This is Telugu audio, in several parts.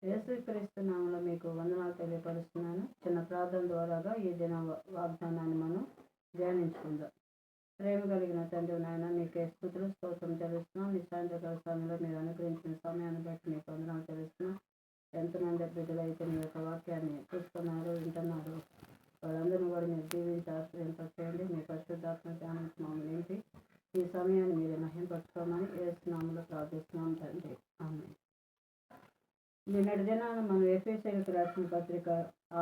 యేసుక్రీస్తు నామములో మీకు వందనాలు తెలియపరుస్తున్నాను. చిన్న ప్రార్థన ద్వారాగా ఈ దిన వాగ్దానాన్ని మనం ధ్యానించుకుందాం. ప్రేమ కలిగిన తండ్రి నాయన, నీకే స్తుతులు స్తోత్రం చెల్లిస్తున్నాం. నీ సాయంత్రకాల సమయంలో మీరు అనుగ్రహించిన సమయాన్ని బట్టి నీకు వందనాలు చెల్లిస్తున్నాం. ఎంతమంది బిడ్డలైతే నీ యొక్క వాక్యాన్ని చూస్తున్నారు, వింటున్నారు, వాళ్ళందరినీ కూడా మీరు దీవించి ఆశ్రయింపచేయండి. మీ పరిశుద్ధాత్మ జ్ఞానం మమ్మల్ని నింపి ఈ సమయాన్ని మీరు మహింపరచుకోమని యేసు నామములో ప్రార్థిస్తున్నాం తండ్రి. ఆమేన్. నిన్నటి దినాన మనం ఎఫెసీయులకు రాసిన పత్రిక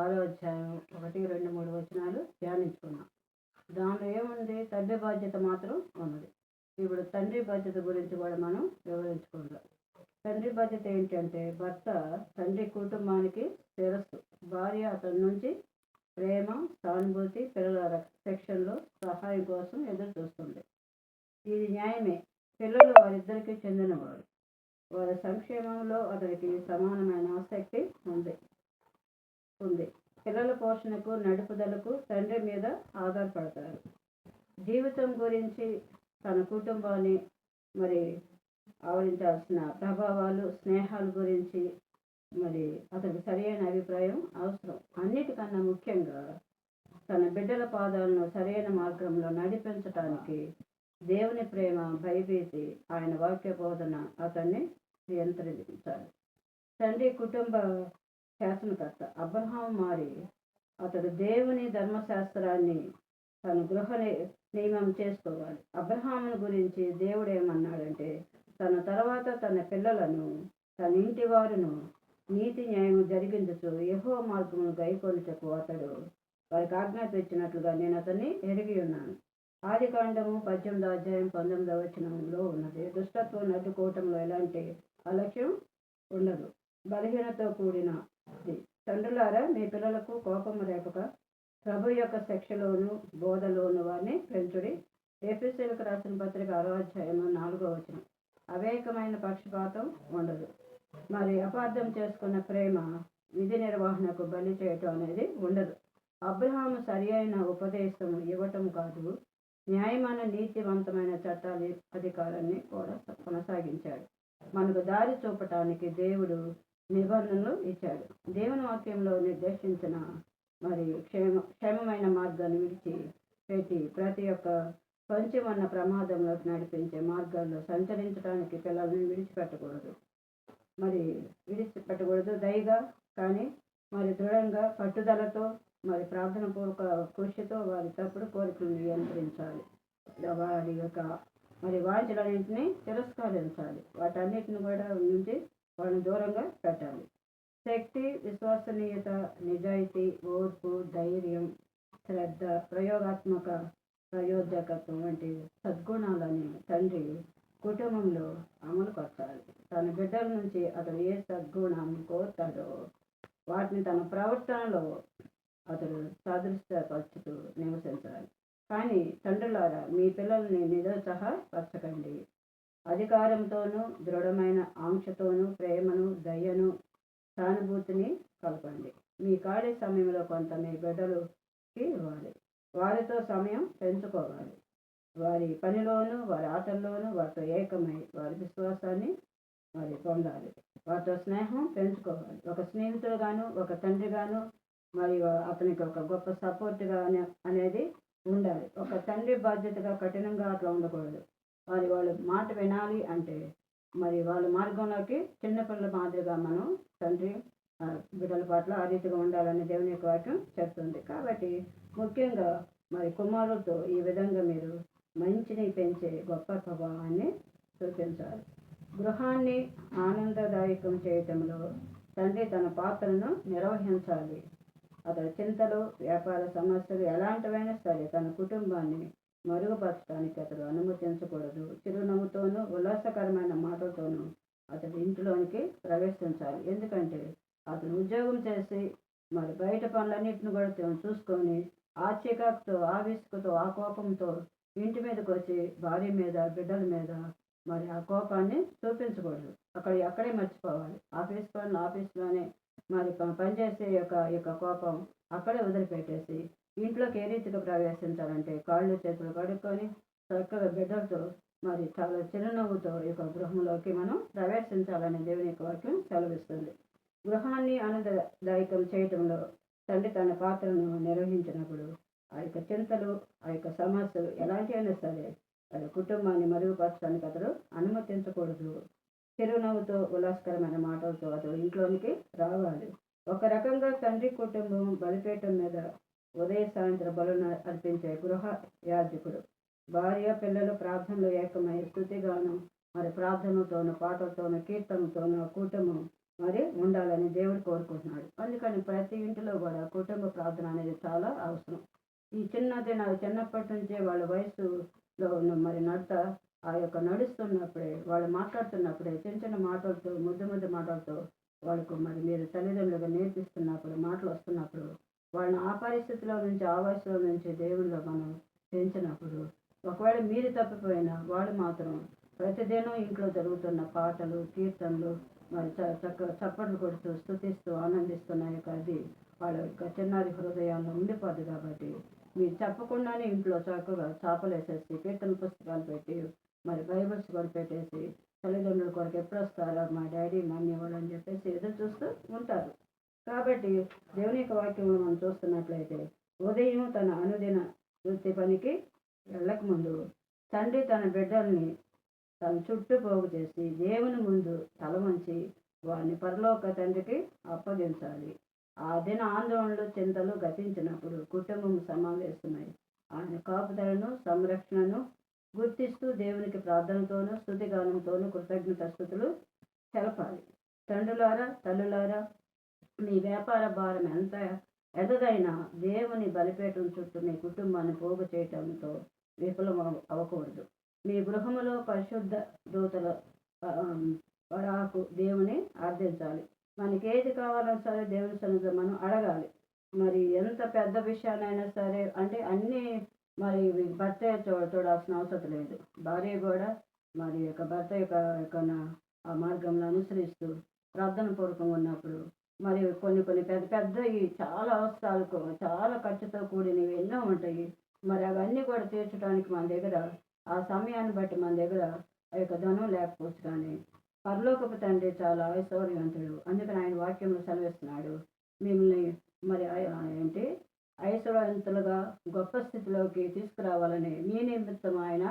6వ అధ్యాయం 1, 2, 3 వచనాలు ధ్యానించుకున్నాం. దానిలో ఏముంది? తండ్రి బాధ్యత మాత్రం ఉన్నది. ఇప్పుడు తండ్రి బాధ్యత గురించి కూడా మనం వివరించుకుందాం. తండ్రి బాధ్యత ఏంటంటే, భర్త తండ్రి కుటుంబానికి శిరస్సు. భార్య అతని నుంచి ప్రేమ, సానుభూతి, పిల్లల రక్షణలో సహాయం కోసం ఎదురు చూస్తుంది. ఇది న్యాయమే. పిల్లలు వారిద్దరికీ చెందినవారు. వారి సంక్షేమంలో అతనికి సమానమైన ఆసక్తి ఉంది. పిల్లల పోషణకు, నడుపుదలకు తండ్రి మీద ఆధారపడతారు. జీవితం గురించి, తన కుటుంబాన్ని ఆవరించాల్సిన ప్రభావాలు, స్నేహాల గురించి అతనికి సరైన అభిప్రాయం అవసరం. అన్నిటికన్నా ముఖ్యంగా తన బిడ్డల పాదాలను సరైన మార్గంలో నడిపించటానికి దేవుని ప్రేమ, భయభీతి, ఆయన వాక్య బోధన అతన్ని నియంత్రించాలి. తండ్రి కుటుంబ శాసనకర్త. అబ్రహాము మారి అతడు దేవుని ధర్మశాస్త్రాన్ని తన గృహ నియమం చేసుకోవాలి. అబ్రహామును గురించి దేవుడు ఏమన్నాడంటే, తన తర్వాత తన పిల్లలను, తన ఇంటి వారును నీతి న్యాయం జరిగించుచు యెహోవా మార్గమును గైకొనుటకు అతడు వారికి ఆజ్ఞాపించినట్లుగా నేను అతన్ని ఎరిగి ఉన్నాను. ఆదికాండము 18వ అధ్యాయం 19వ వచనంలో ఉన్నది. దుష్టత్వం అడ్డుకోవటంలో ఎలాంటి అలక్ష్యం ఉండదు. బలహీనతో కూడినది. తండ్రులారా, మీ పిల్లలకు కోపము రేపక ప్రభు యొక్క శిక్షలోను బోధలోను వారిని పెంచుడి. ఎఫెసీయులకు రాసిన పత్రిక 6వ అధ్యాయం 4వ వచనం. అవేకమైన పక్షపాతం ఉండదు. అపార్థం చేసుకున్న ప్రేమ, విధి నిర్వహణకు బలి చేయటం అనేది ఉండదు. అబ్రహాము సరి అయిన ఉపదేశం ఇవ్వటం కాదు, న్యాయమైన నీతివంతమైన చట్టాల అధికారాన్ని కూడా కొనసాగించాడు. మనకు దారి చూపటానికి దేవుడు నిబంధనలు ఇచ్చాడు. దేవుని వాక్యంలో నిర్దేశించిన క్షేమమైన మార్గాన్ని విడిచిపెట్టి ప్రతి ఒక్క కొంచెమన్న ప్రమాదంలోకి నడిపించే మార్గాల్లో సంచరించడానికి పిల్లల్ని విడిచిపెట్టకూడదు. దయగా కానీ దృఢంగా, పట్టుదలతో, ప్రార్థన పూర్వక కృషితో వారి తప్పుడు కోరికలను నియంత్రించాలి. వారి యొక్క వాంఛలన్నింటినీ తిరస్కరించాలి. వాటన్నిటిని కూడా నుంచి వాళ్ళని దూరంగా పెట్టాలి. శక్తి, విశ్వసనీయత, నిజాయితీ, ఓర్పు, ధైర్యం, శ్రద్ధ, ప్రయోజకత్వం వంటి సద్గుణాలని తండ్రి కుటుంబంలో అమలు పరచాలి. తన బిడ్డల నుంచి అతడు ఏ సద్గుణాన్ని కోరుతాడో వాటిని తన ప్రవర్తనలో అతడు సాదృశ్యపరచుతూ నివసించాలి. కానీ తండ్రులారా, మీ పిల్లల్ని నిరుత్సాహపరచకండి. అధికారంతోనూ, దృఢమైన ఆంక్షతోనూ ప్రేమను, దయను, సానుభూతిని కలపండి. మీ ఖాళీ సమయంలో కొంత మీ బిడ్డలకి ఇవ్వాలి. వారితో సమయం పెంచుకోవాలి. వారి పనిలోనూ, వారి ఆటల్లోనూ వారితో ఏకమై వారి విశ్వాసాన్ని పొందాలి. వారితో స్నేహం పెంచుకోవాలి. ఒక స్నేహితుడుగాను, ఒక తండ్రిగాను, అతనికి ఒక గొప్ప సపోర్ట్గా అనేది ఉండాలి. ఒక తండ్రి బాధ్యతగా కఠినంగా అట్లా ఉండకూడదు. వాళ్ళు మాట వినాలి అంటే వాళ్ళ మార్గంలోకి చిన్నపిల్లల మాదిరిగా మనం తండ్రి బిడ్డల పట్ల ఆ రీతిగా ఉండాలని దేవుని యొక్క వాక్యం చెప్తుంది. కాబట్టి ముఖ్యంగా కుమారులతో ఈ విధంగా మీరు మంచిని పెంచే గొప్ప స్వభావాన్ని చూపించాలి. గృహాన్ని ఆనందదాయకం చేయటంలో తండ్రి తన పాత్రను నిర్వహించాలి. అతని చింతలు, వ్యాపార సమస్యలు ఎలాంటివైనా సరే తన కుటుంబాన్ని మరుగుపరచడానికి అతడు అనుమతించకూడదు. చిరునవ్వుతోనూ, ఉల్లాసకరమైన మాటలతోనూ అతడు ఇంటిలోనికి ప్రవేశించాలి. ఎందుకంటే అతను ఉద్యోగం చేసి బయట పనులన్నింటిని కూడా చూసుకొని ఆ చికాకుతో, ఆ విసుగుతో, ఆ కోపంతో ఇంటి మీదకి వచ్చి భార్య మీద, బిడ్డల మీద ఆ కోపాన్ని చూపించకూడదు. అక్కడే మర్చిపోవాలి. ఆఫీస్ పనులు ఆఫీస్లోనే పనిచేసే యొక్క కోపం అక్కడే వదిలిపెట్టేసి ఇంట్లోకి ఏ రీతిగా ప్రవేశించాలంటే కాళ్ళు చేతులు కడుక్కొని చక్కగా బిడ్డలతో చాలా చిరునవ్వుతో ఈ యొక్క గృహంలోకి మనం ప్రవేశించాలని దేవుని యొక్క వాక్యం సెలవిస్తుంది. గృహాన్ని ఆనందదాయకం చేయటంలో తండ్రి తన పాత్రను నిర్వహించినప్పుడు ఆ యొక్క చింతలు, ఆ యొక్క సమస్యలు ఎలాంటి అయినా సరే అది కుటుంబాన్ని మరుగుపరచడానికి అతడు అనుమతించకూడదు. చిరునవ్వుతో, ఉల్లాసకరమైన మాటలతో అతడు ఇంట్లోనికి రావాలి. ఒక రకంగా తండ్రి కుటుంబం బలిపీఠం మీద ఉదయ సాయంత్రం బలులను అర్పించే గృహ యాజకుడు. భార్య, పిల్లలు ప్రార్థనలో ఏకమై స్తుతిగానం, మరి ప్రార్థనతోనూ, పాటలతోనూ, కీర్తనతోనూ ఆ కుటుంబం మరి ఉండాలని దేవుడు కోరుకుంటున్నాడు. అందుకని ప్రతి ఇంటిలో కూడా కుటుంబ ప్రార్థన అనేది చాలా అవసరం. ఈ చిన్నప్పటి నుంచే వాళ్ళ వయసులో ఉన్న మరి ఆ యొక్క నడుస్తున్నప్పుడే, వాళ్ళు మాట్లాడుతున్నప్పుడే చిన్న చిన్న మాటలతో, ముద్దు ముద్దు మాటలతో వాళ్ళకు మరి మీరు తల్లిదండ్రులుగా నేర్పిస్తున్నప్పుడు, మాటలు వస్తున్నప్పుడు వాళ్ళని ఆ పరిస్థితిలో నుంచి, ఆ వయసులో నుంచి దేవుడిలో మనం పెంచినప్పుడు, ఒకవేళ మీరు తప్పిపోయినా వాళ్ళు మాత్రం ప్రతిదినం ఇంట్లో జరుగుతున్న పాటలు, కీర్తనలు మరి చక్కగా చప్పట్లు కొడుతూ, స్తుతిస్తూ, ఆనందిస్తున్న యొక్క అది వాళ్ళ యొక్క చిన్నారి హృదయాల్లో ఉండిపోద్ది. కాబట్టి మీరు చెప్పకుండానే ఇంట్లో చక్కగా చాపలేసేసి, కీర్తన పుస్తకాలు పెట్టి, మరి బైబిల్స్ కూడా పెట్టేసి, తల్లిదండ్రుల కొరకు ఎప్పుడొస్తారా మా డాడీ, మమ్మీ వాళ్ళు అని చెప్పేసి ఎదురు చూస్తూ ఉంటారు. కాబట్టి దేవుని యొక్క వాక్యంలో మనం చూస్తున్నట్లయితే, ఉదయం తన అనుదిన వృత్తి పనికి వెళ్ళకముందు తండ్రి తన బిడ్డల్ని తన చుట్టూ పోగు చేసి దేవుని ముందు తల వంచి వారిని పరలోక తండ్రికి అప్పగించాలి. ఆ దిన ఆందోళనలు, చింతలు గతించినప్పుడు కుటుంబం సమావేశమై ఆయన కాపుదలను, సంరక్షణను గుర్తిస్తూ దేవునికి ప్రార్థనతోనూ, స్తుతిగానంతోనూ కృతజ్ఞతాస్తుతులు తెలపాలి. తండ్రులారా, తల్లులారా, మీ వ్యాపార భారం ఎంతదైనా దేవుని బలిపీఠం చుట్టూ మీ కుటుంబాన్ని పోగు చేయటంతో విఫలం అవ్వకూడదు. మీ గృహములో పరిశుద్ధ దూతల పరాకు దేవుని అర్థించాలి. మనకి ఏది కావాలన్నా సరే దేవుని సన్నిధిలో మనం అడగాలి. మరి ఎంత పెద్ద విషయాన్నైనా సరే, అంటే అన్నీ మరి భర్తే చూడాల్సిన అవసరం లేదు. భార్య కూడా మరి యొక్క భర్త ఆ మార్గంలో అనుసరిస్తూ ప్రార్థన పూర్వకంగా ఉన్నప్పుడు మరి కొన్ని పెద్ద పెద్దవి చాలా అవసరాలకు, చాలా ఖర్చుతో కూడినవి ఎన్నో ఉంటాయి. మరి అవన్నీ కూడా తీర్చడానికి మన దగ్గర ఆ సమయాన్ని బట్టి మన దగ్గర ఆ యొక్క ధనం లేకపోవచ్చు. కానీ పరలోకపు తండ్రి చాలా ఐశ్వర్యవంతుడు. అందుకని ఆయన వాక్యంలో సెలవిస్తున్నాడు, మిమ్మల్ని మరి ఐశ్వర్యవంతులుగా గొప్ప స్థితిలోకి తీసుకురావాలని మీ నిమిత్తం ఆయన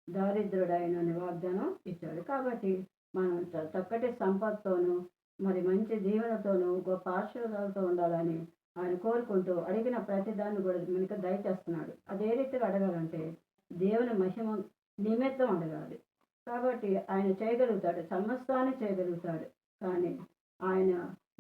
దారిద్రుడైన వాగ్దానం ఇచ్చాడు. కాబట్టి మనం చక్కటి సంపత్తోనూ, మరి మంచి దీవెనతోనూ, గొప్ప ఆశీర్వాదాలతో ఉండాలని ఆయన కోరుకుంటూ అడిగిన ప్రతి దాన్ని కూడా మనకి దయచేస్తున్నాడు. అదే రీతిగా అడగాలంటే దేవుని మహిమ నిమిత్తం అడగాలి. కాబట్టి ఆయన చేయగలుగుతాడు, సమస్తాన్ని చేయగలుగుతాడు. కానీ ఆయన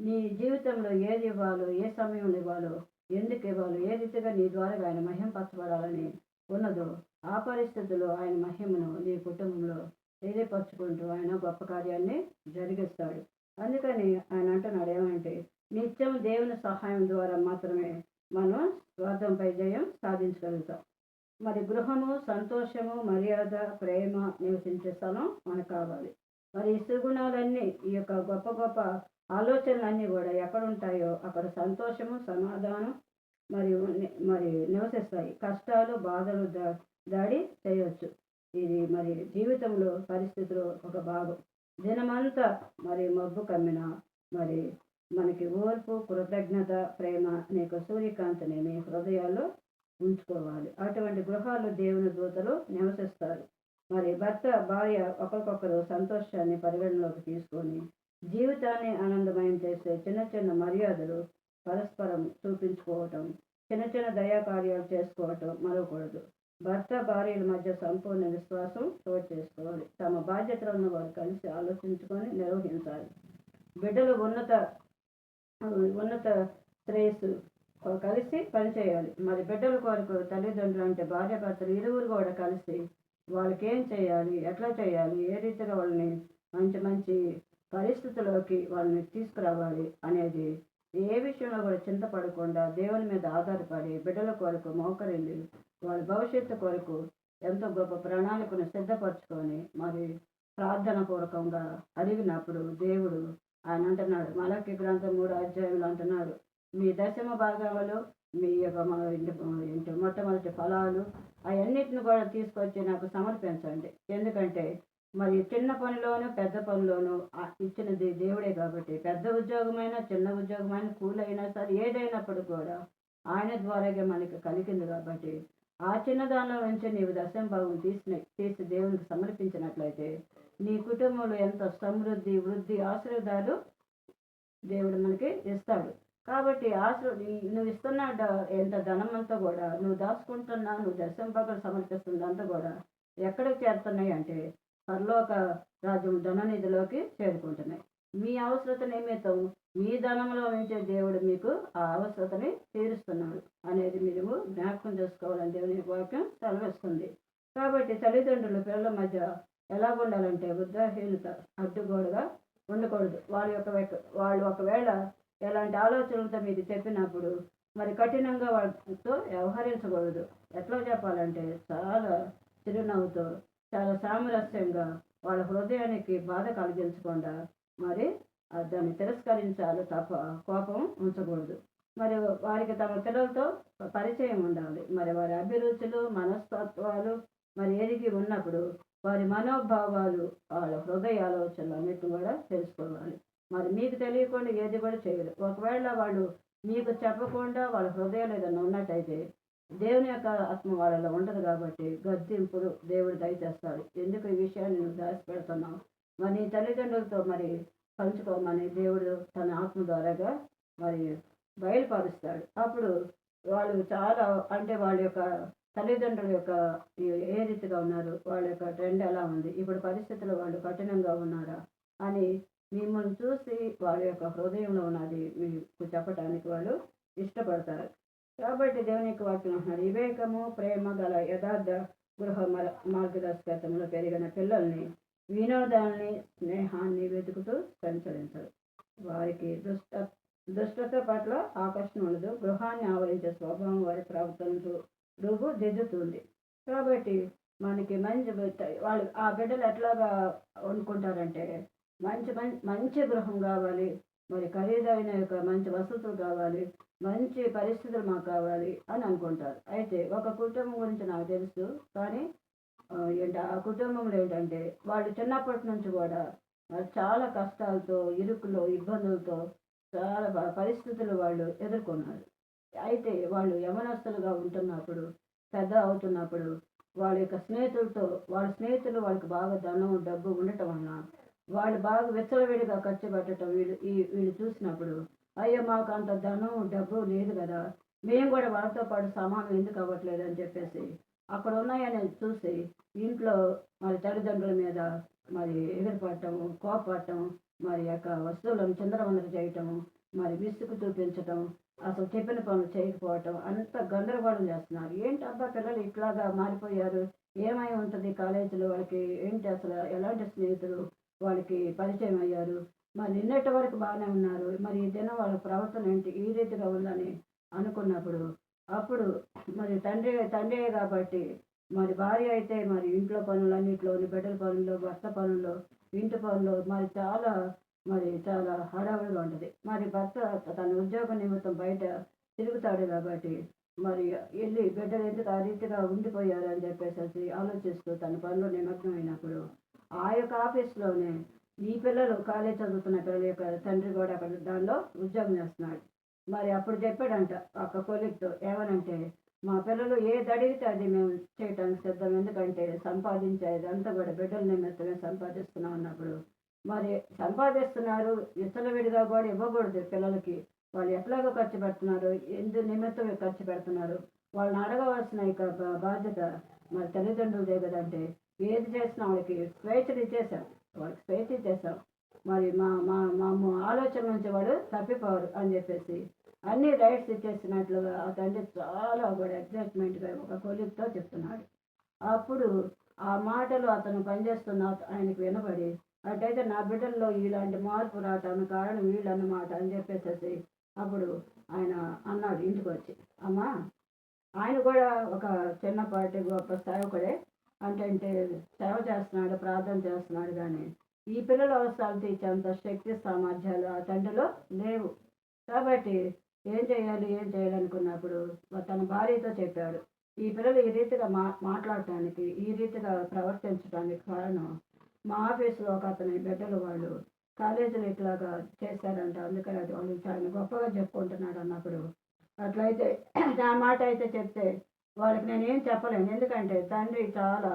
నీ జీవితంలో ఏది ఇవ్వాలో, ఏ సమయంలో ఇవ్వాలో, ఎందుకు ఇవ్వాలో, ఏ రీతిగా నీ ద్వారా ఆయన మహింపరచబడాలని ఉన్నదో ఆ పరిస్థితుల్లో ఆయన మహిమను నీ కుటుంబంలో తెలియపరుచుకుంటూ ఆయన గొప్ప కార్యాన్ని జరిగిస్తాడు. అందుకని ఆయన అంటున్నాడు ఏమంటే, నిత్యం దేవుని సహాయం ద్వారా మాత్రమే మనం స్వార్థంపై జయం సాధించగలుగుతాం. మరి గృహము, సంతోషము, మర్యాద, ప్రేమ నివసించే స్థలం మనకు కావాలి. మరి ఈ సుగుణాలన్నీ, ఈ యొక్క గొప్ప గొప్ప ఆలోచనలన్నీ కూడా ఎక్కడుంటాయో అక్కడ సంతోషము, సమాధానం మరి నివసిస్తాయి. కష్టాలు, బాధలు దాడి చేయవచ్చు. ఇది మరి జీవితంలో పరిస్థితులు ఒక భాగం. దినమంతా మరి మబ్బు కమ్మిన మరి మనకి ఓర్పు, కృతజ్ఞత, ప్రేమ అనేక సూర్యకాంతిని మీ హృదయాల్లో ఉంచుకోవాలి. అటువంటి గృహాల్లో దేవుని దూతలు నివసిస్తారు. మరి భర్త, భార్య ఒకరికొకరు సంతోషాన్ని పరిగణలోకి తీసుకొని జీవితాన్ని ఆనందమయం చేసే చిన్న చిన్న మర్యాదలు పరస్పరం చూపించుకోవటం, చిన్న చిన్న దయాకార్యాలు చేసుకోవటం మరవకూడదు. భర్త, భార్యల మధ్య సంపూర్ణ విశ్వాసం చోటు చేసుకోవాలి. తమ బాధ్యతలను వారు కలిసి ఆలోచించుకొని నిర్వహించాలి. బిడ్డలు ఉన్నత శ్రేయస్సు కలిసి పనిచేయాలి. మరి బిడ్డల కొరకు తల్లిదండ్రులు అంటే భార్యాభర్తలు ఇరువురు కూడా కలిసి వాళ్ళకి ఏం చేయాలి, ఎట్లా చేయాలి, ఏ రీతిగా వాళ్ళని మంచి మంచి పరిస్థితుల్లోకి వాళ్ళని తీసుకురావాలి అనేది ఏ విషయంలో కూడా చింతపడకుండా దేవుని మీద ఆధారపడి బిడ్డల కొరకు మోకరిల్లి వాళ్ళ భవిష్యత్తు కొరకు ఎంతో గొప్ప ప్రణాళికను సిద్ధపరచుకొని మరి ప్రార్థన పూర్వకంగా అడిగినప్పుడు దేవుడు ఆయన అంటున్నాడు, మలాకి గ్రంథం 3 అంటున్నాడు, మీ దశమ భాగాలు, మీ యొక్క ఇంటి మొట్టమొదటి ఫలాలు అవన్నిటిని కూడా తీసుకొచ్చి నాకు సమర్పించండి. ఎందుకంటే మరి చిన్న పనిలోను పెద్ద పనిలోను ఇచ్చినది దేవుడే కాబట్టి పెద్ద ఉద్యోగమైనా చిన్న ఉద్యోగమైనా కూలైనా సరే ఏదైనప్పుడు కూడా ఆయన ద్వారాగే మనకి కలిగింది కాబట్టి ఆ చిన్న దానిలో నుంచి నీవు దశంభాగం తీసి దేవునికి సమర్పించినట్లయితే నీ కుటుంబంలో ఎంత సమృద్ధి వృద్ధి ఆశీర్వాదాలు దేవుడు మనకి ఇస్తాడు. కాబట్టి నువ్వు ఇస్తున్న ఎంత ధనమంతా కూడా నువ్వు దాచుకుంటున్నా నువ్వు దశంభాగాలు సమర్పిస్తున్నంతా కూడా ఎక్కడికి చేరుతున్నాయి అంటే పరలోక రాజ్యం ధననిధిలోకి చేరుకుంటున్నాయి. మీ అవసరత నిమిత్తం మీ ధనంలో నుంచే దేవుడు మీకు ఆ అవసరతని తీరుస్తున్నాడు అనేది మీరు జ్ఞాపకం చేసుకోవాలని దేవుని వాక్యం సెలవిస్తుంది. కాబట్టి తల్లిదండ్రులు పిల్లల మధ్య ఎలా ఉండాలంటే ఉదాహీనత అడ్డుగోడుగా ఉండకూడదు. వాళ్ళు ఒకవేళ ఎలాంటి ఆలోచనలతో మీకు చెప్పినప్పుడు మరి కఠినంగా వాళ్ళతో వ్యవహరించకూడదు. ఎట్లా చెప్పాలంటే చాలా చిరునవ్వుతో చాలా సామరస్యంగా వాళ్ళ హృదయానికి బాధ కలిగించకుండా మరి దాన్ని తిరస్కరించాలి తప్ప కోపం ఉంచకూడదు. మరి వారికి తమ పిల్లలతో పరిచయం ఉండాలి. మరి వారి అభిరుచులు మనస్తత్వాలు మరి ఎరిగి ఉన్నప్పుడు వారి మనోభావాలు వాళ్ళ హృదయ ఆలోచనలు అన్నిటిని కూడా తెలుసుకోవాలి. మరి మీకు తెలియకుండా ఏది కూడా చేయరు. ఒకవేళ వాళ్ళు మీకు చెప్పకుండా వాళ్ళ హృదయాలు ఏదైనా ఉన్నట్టయితే దేవుని యొక్క ఆత్మ వాళ్ళలో ఉండదు కాబట్టి గద్దింపుడు దేవుడు దయచేస్తాడు. ఎందుకు ఈ విషయాన్ని నువ్వు దాచిపెడుతున్నావు మరి నీ తల్లిదండ్రులతో మరి పంచుకోమని దేవుడు తన ఆత్మ ద్వారాగా మరి బయలుపరుస్తాడు. అప్పుడు వాళ్ళు చాలా అంటే వాళ్ళ యొక్క తల్లిదండ్రుల యొక్క ఏ రీతిగా ఉన్నారు, వాళ్ళ యొక్క ట్రెండ్ ఎలా ఉంది, ఇప్పుడు పరిస్థితులు వాళ్ళు కఠినంగా ఉన్నారా అని మిమ్మల్ని చూసి వాళ్ళ యొక్క హృదయంలో ఉన్నది మీకు చెప్పడానికి వాళ్ళు ఇష్టపడతారు. కాబట్టి దేవుని యొక్క వాక్యం అంటున్నారు, వివేకము ప్రేమ గల యథార్థ గృహ మార్గదర్శకత్వంలో పెరిగిన పిల్లల్ని వినోదాన్ని స్నేహాన్ని వెతుకుతూ సంచరించరు. వారికి దుష్టత పట్ల ఆకర్షణ ఉండదు. గృహాన్ని ఆవరించే స్వభావం వారి ప్రవర్తనతో దిద్దుతుంది. కాబట్టి మనకి వాళ్ళు ఆ బిడ్డలు ఎట్లాగా అనుకుంటారంటే మంచి గృహం కావాలి, మరి ఖరీదైన యొక్క మంచి వసతులు కావాలి, మంచి పరిస్థితులు మాకు కావాలి అని అనుకుంటారు. అయితే ఒక కుటుంబం గురించి నాకు తెలుసు. కానీ ఆ కుటుంబంలో ఏంటంటే వాళ్ళు చిన్నప్పటి నుంచి కూడా చాలా కష్టాలతో ఇరుకులో ఇబ్బందులతో చాలా పరిస్థితులు వాళ్ళు ఎదుర్కొన్నారు. అయితే వాళ్ళు యవనస్తులుగా ఉంటున్నప్పుడు పెద్ద అవుతున్నప్పుడు వాళ్ళ యొక్క వాళ్ళ స్నేహితులు వాళ్ళకి బాగా ధనం డబ్బు ఉండటం వలన వాళ్ళు బాగా విచ్చలవిడిగా ఖర్చు పెట్టడం వీళ్ళు చూసినప్పుడు అయ్యో మాకు అంత ధనం డబ్బు లేదు కదా, మేము కూడా వాళ్ళతో పాటు సమానం ఎందుకు అవ్వట్లేదు అని చెప్పేసి అక్కడ ఉన్నాయని చూసి ఇంట్లో మరి తల్లిదండ్రుల మీద మరి ఎగిరిపడటం కోపపడటం మరి యొక్క వస్తువులను చిందరవందర చేయటం మరి విసుగు చూపించటం అసలు చెప్పిన పనులు చేయకపోవటం అంత గందరగోళం చేస్తున్నారు. ఏంటి అబ్బా పిల్లలు ఇట్లాగా మారిపోయారు, ఏమై ఉంటుంది కాలేజీలో వాళ్ళకి ఏంటి అసలు ఎలాంటి స్నేహితులు వాళ్ళకి పరిచయం అయ్యారు, మరి నిన్నటి వరకు బాగానే ఉన్నారు, మరి ఈ దినం వాళ్ళ ప్రవర్తన ఏంటి ఈ రీతిగా ఉందని అనుకున్నప్పుడు అప్పుడు మరి తండ్రి కాబట్టి మరి భార్య అయితే మరి ఇంట్లో పనులన్నింటిలోని బిడ్డల పనుల్లో భర్త పనుల్లో ఇంటి పనుల్లో మరి చాలా హడావుడిగా ఉంటుంది. మరి భర్త తన ఉద్యోగ నిమిత్తం బయట తిరుగుతాడు కాబట్టి మరి వెళ్ళి బిడ్డలు ఎందుకు ఆ రీతిగా ఉండిపోయారు అని చెప్పేసి ఆలోచిస్తూ తన పనిలో నిమగ్నమైనప్పుడు ఆ యొక్క ఆఫీస్లోనే ఈ పిల్లలు కాలేజ్ చదువుతున్న పిల్లల యొక్క తండ్రి కూడా అక్కడ దానిలో ఉద్యోగం చేస్తున్నాడు. మరి అప్పుడు చెప్పాడంట ఒక కొలీగ్తో, ఏమనంటే మా పిల్లలు ఏది అడిగితే అది మేము చేయటానికి సిద్ధం, ఎందుకంటే సంపాదించేది అంతా కూడా బిడ్డల నిమిత్తమే సంపాదిస్తున్నాం అన్నప్పుడు మరి సంపాదిస్తున్నారు విచ్చలవిడిగా కూడా ఇవ్వకూడదు పిల్లలకి. వాళ్ళు ఎట్లాగో ఖర్చు పెడుతున్నారు, ఎందు నిమిత్తం ఖర్చు పెడుతున్నారు, వాళ్ళని అడగవలసిన ఇక బాధ్యత మరి తల్లిదండ్రులదే కదంటే ఏది చేసినా వాళ్ళకి స్వేచ్ఛలు ఇచ్చేసాం, వాళ్ళకి స్వేచ్ఛ ఇచ్చేసాం, మరి మా ఆలోచన నుంచి వాడు తప్పిపోరు అని చెప్పేసి అన్ని రైట్స్ ఇచ్చేసినట్లుగా ఆ తండ్రి చాలా కూడా ఎగ్జైట్మెంట్గా ఒక కొలీగ్తో చెప్తున్నాడు. అప్పుడు ఆ మాటలు అతను పనిచేస్తున్న ఆయనకు వినబడి, అట్టయితే నా బిడ్డల్లో ఇలాంటి మార్పు రావటానికి కారణం వీళ్ళు అన్నమాట అని చెప్పేసి అప్పుడు ఆయన అన్నాడు ఇంటికి వచ్చి, అమ్మా ఆయన కూడా ఒక చిన్నపాటి గొప్ప సేవకుడే, అంటే సేవ చేస్తున్నాడు ప్రార్థన చేస్తున్నాడు, కానీ ఈ పిల్లల అవసరాలు తీర్చేంత శక్తి సామర్థ్యాలు ఆ తండ్రిలో లేవు. కాబట్టి ఏం చేయాలనుకున్నప్పుడు తన భార్యతో చెప్పాడు, ఈ పిల్లలు ఈ రీతిగా మాట్లాడటానికి ఈ రీతిగా ప్రవర్తించడానికి కారణం మా ఆఫీస్లో ఒక అతని బిడ్డలు వాళ్ళు కాలేజీలో ఇట్లాగా చేశారంట, అందుకని అది వాళ్ళు చాలా గొప్పగా చెప్పుకుంటున్నాడు అన్నప్పుడు, అట్లయితే నా మాట అయితే చెప్తే వాళ్ళకి నేనేం చెప్పలేను. ఎందుకంటే తండ్రి చాలా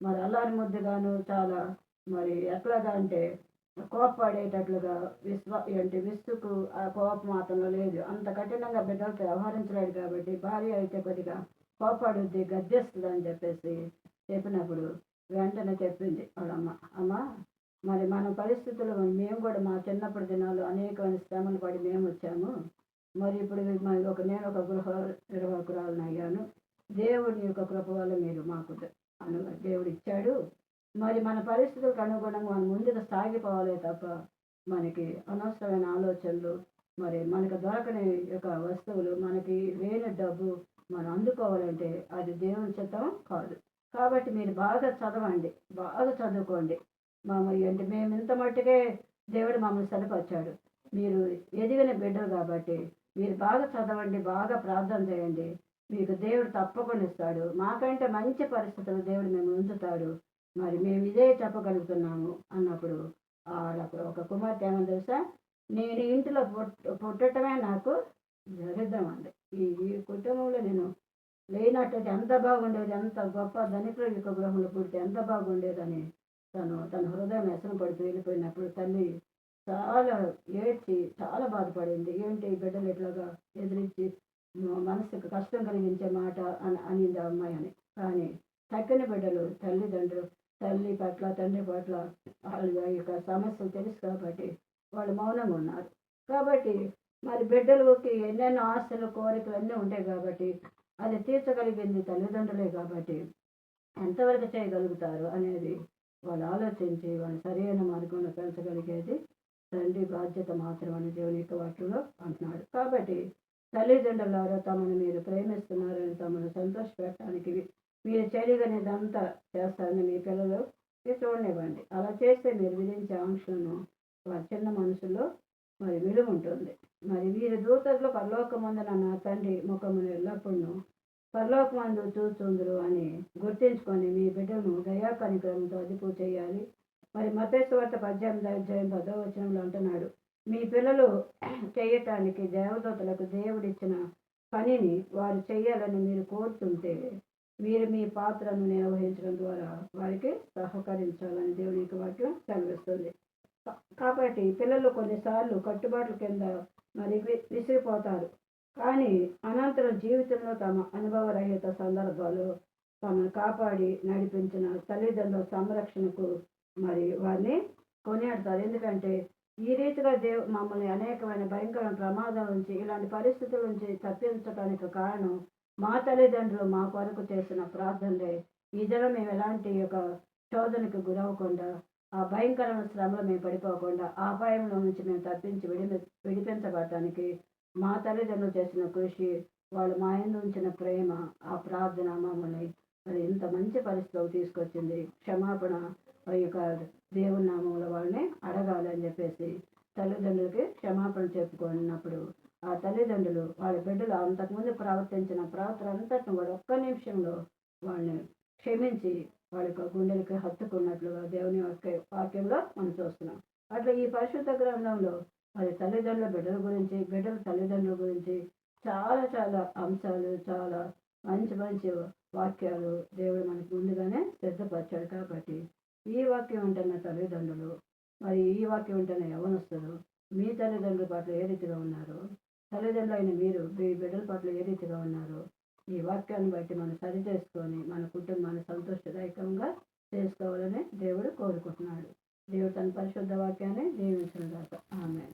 మరి అల్లారి ముద్దుగాను, చాలా మరి ఎట్లాగా అంటే కోప్పడేటట్లుగా విసుగు, ఆ కోపం అతనిలో లేదు. అంత కఠినంగా బిడ్డలతో వ్యవహరించలేడు కాబట్టి భార్య అయితే కొద్దిగా కోప్పడుద్ది, గద్దిస్తుందని చెప్పేసి చెప్పినప్పుడు వెంటనే చెప్పింది వాళ్ళమ్మ, అమ్మ మరి మన పరిస్థితులు మేము కూడా మా చిన్నప్పటి దినాలు అనేకమైన శ్రమలు పడి మేము వచ్చాము. మరి ఇప్పుడు మరి నేను ఒక గృహ నిర్వాహకురాలను అయ్యాను. దేవుని యొక్క కృప వల్ల మీరు మాకు దేవుడు ఇచ్చాడు. మరి మన పరిస్థితులకు అనుగుణంగా మనం ముందుకు సాగిపోవాలే తప్ప మనకి అనవసరమైన ఆలోచనలు, మరి మనకు దొరకని యొక్క వస్తువులు, మనకి లేని డబ్బు మనం అందుకోవాలంటే అది దేవుని చిత్తం కాదు. కాబట్టి మీరు బాగా చదవండి, బాగా చదువుకోండి. అంటే మేము ఇంత మట్టుకే దేవుడు మమ్మల్ని సరిపరిచాడు. మీరు ఎదిగిన బిడ్డలు కాబట్టి మీరు బాగా చదవండి, బాగా ప్రార్థన చేయండి. మీకు దేవుడు తప్పకుండా ఇస్తాడు. మాకంటే మంచి పరిస్థితులు దేవుడు మేము ఉంచుతాడు. మరి మేము ఇదే చెప్పగలుగుతున్నాము అన్నప్పుడు ఒక కుమార్తె ఏమని తెలుసా, నేను ఇంటిలో పుట్టడమే నాకు దరిద్రం అంది. ఈ కుటుంబంలో నేను లేనట్టయితే ఎంత బాగుండేది, ఎంత గొప్ప ధనికుల యొక్క గృహంలో పుడితే ఎంత బాగుండేదని తన హృదయం వ్యసన పడుతూ వెళ్ళిపోయినప్పుడు తల్లి చాలా ఏడ్చి చాలా బాధపడింది. ఏంటి ఈ బిడ్డలు ఇట్లాగా ఎదిరించి మనసుకు కష్టం కలిగించే మాట అనింది ఆ అమ్మాయి అని. కానీ చక్కని బిడ్డలు తల్లి పట్ల తండ్రి పట్ల వాళ్ళ యొక్క సమస్యలు తెలుసు కాబట్టి వాళ్ళు మౌనంగా ఉన్నారు. కాబట్టి మరి బిడ్డలకి ఎన్నెన్నో ఆశలు కోరికలు అన్నీ ఉంటాయి కాబట్టి అది తీర్చగలిగింది తల్లిదండ్రులే కాబట్టి ఎంతవరకు చేయగలుగుతారు అనేది వాళ్ళు ఆలోచించి వాళ్ళు సరైన మార్గంలో పెంచగలిగేది తండ్రి బాధ్యత మాత్రమని దేవుని యొక్క వాక్యంలో అంటున్నాడు. కాబట్టి తల్లిదండ్రులారా తమను మీరు ప్రేమిస్తున్నారని తమను సంతోషపెట్టడానికి మీరు చేయగలిగినంతా చేస్తారని మీ పిల్లలు చూడనివ్వండి. అలా చేస్తే మీరు విధించే ఆంక్షలను వారి చిన్న మనసులో మరి విలువ ఉంటుంది. మరి వీరి దూతల్లో పరలోకమందున నా తండ్రి ముఖమును ఎల్లప్పుడూ పరలోకమందు చూచుందురు అని గుర్తించుకొని మీ బిడ్డను దయా కనికరంతో అదుపు చేయాలి. మరి మత్తయి సువార్త 18:10 అంటున్నాడు, మీ పిల్లలు చేయటానికి దేవదూతలకు దేవుడిచ్చిన పనిని వారు చేయాలని మీరు కోరుతుంటే మీరు మీ పాత్రను నిర్వహించడం ద్వారా వారికి సహకరించాలని దేవుని యొక్క వాక్యం సెలవిస్తుంది. కాబట్టి పిల్లలు కొన్నిసార్లు కట్టుబాట్ల కింద మరి విసిరిపోతారు. కానీ అనంతరం జీవితంలో తమ అనుభవరహిత సందర్భాలు తమను కాపాడి నడిపించిన తల్లిదండ్రుల సంరక్షణకు మరి వారిని కొనియాడతారు. ఎందుకంటే ఈ రీతిగా మమ్మల్ని అనేకమైన భయంకరమైన ప్రమాదాల నుంచి, ఇలాంటి పరిస్థితుల నుంచి తప్పించడానికి కారణం మా తల్లిదండ్రులు మా కొరకు చేసిన ప్రార్థనలే. ఈ జనం మేము ఎలాంటి యొక్క శోధనకు గురవకుండా, ఆ భయంకరమైన శ్రమలు మేము పడిపోకుండా, ఆ అపాయంలో నుంచి మేము తప్పించి విడిపించబడటానికి మా తల్లిదండ్రులు చేసిన కృషి, వాళ్ళు మా యందు ఉంచిన ప్రేమ, ఆ ప్రార్థన మమ్మల్ని మరి ఇంత మంచి పరిస్థితిలోకి తీసుకొచ్చింది. క్షమాపణ యొక్క దేవుని నామంలో వాళ్ళని అడగాలి అని చెప్పేసి తల్లిదండ్రులకి క్షమాపణ చెప్పుకున్నప్పుడు ఆ తల్లిదండ్రులు వాళ్ళ బిడ్డలు అంతకుముందు ప్రవర్తించిన ప్రవర్తన అంతటిని కూడా ఒక్క నిమిషంలో వాళ్ళని క్షమించి వాళ్ళ యొక్క గుండెలకి హత్తుకున్నట్లుగా దేవుని వాక్యంలో మనం చూస్తున్నాం. అట్లా ఈ పరిశుద్ధ గ్రంథంలో మరి తల్లిదండ్రుల బిడ్డల గురించి, బిడ్డల తల్లిదండ్రుల గురించి చాలా చాలా అంశాలు, చాలా మంచి మంచి వాక్యాలు దేవుడు మనకు ముందుగానే సిద్ధపరిచాడు. కాబట్టి ఈ వాక్యం ఉంటున్న తల్లిదండ్రులు, మరి ఈ వాక్యం ఉంటున్న యవనస్తులు మీ తల్లిదండ్రుల పట్ల ఏ రీతిగా ఉన్నారో, తల్లిదండ్రులైన మీరు మీ బిడ్డల పట్ల ఏ రీతిగా ఉన్నారో ఈ వాక్యాన్ని బట్టి మనం సరి చేసుకొని మన కుటుంబాన్ని సంతోషదాయకంగా చేసుకోవాలని దేవుడు కోరుకుంటున్నాడు. దేవుడు తన పరిశుద్ధ వాక్యాన్ని దీవించును గాక. ఆమేన్.